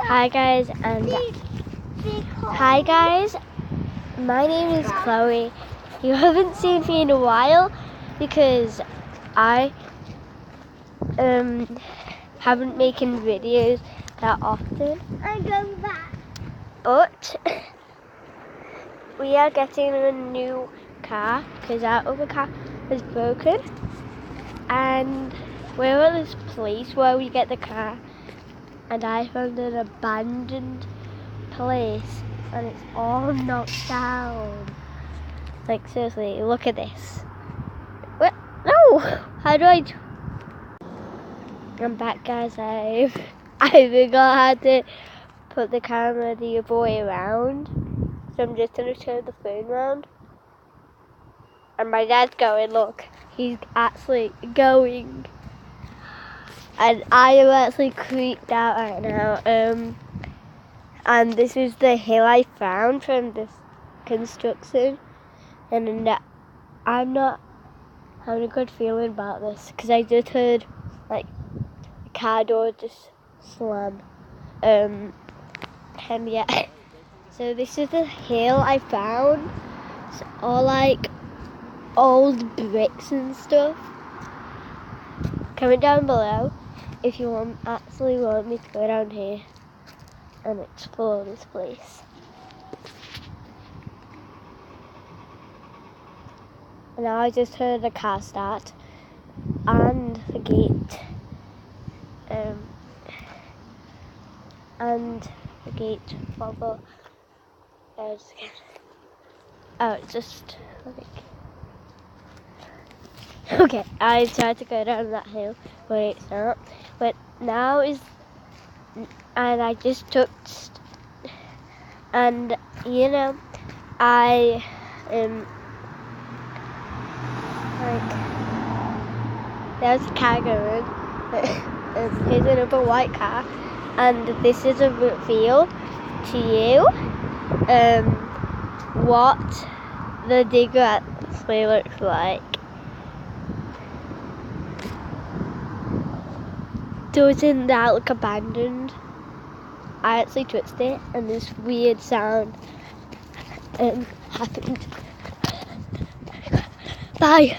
Hi guys, my name is Chloe. You haven't seen me in a while because I haven't making videos that often. I'm going back. But we are getting a new car because our other car is broken, and we're at this place where we get the car, and I found an abandoned place and it's all knocked down. Like seriously, look at this. What? No! How do I I'm back guys. I forgot how to put the camera the other way around. So I'm just gonna turn the phone around. And my dad's going, look. He's actually going. And I am actually creeped out right now. And this is the hill I found from this construction, and I'm not having a good feeling about this because I just heard like the car door just slam. And yeah, so this is the hill I found. It's all like old bricks and stuff. Comment down below if you actually want me to go down here and explore this place. And now I just heard the car start and the gate, for the oh, it's just okay. I tried to go down that hill, but it's not. But now and I just took, and I like there's a car going. Here's another white car, and this is a reveal to you what the digger actually looks like. Doesn't that look abandoned? I actually touched it and this weird sound happened. Bye.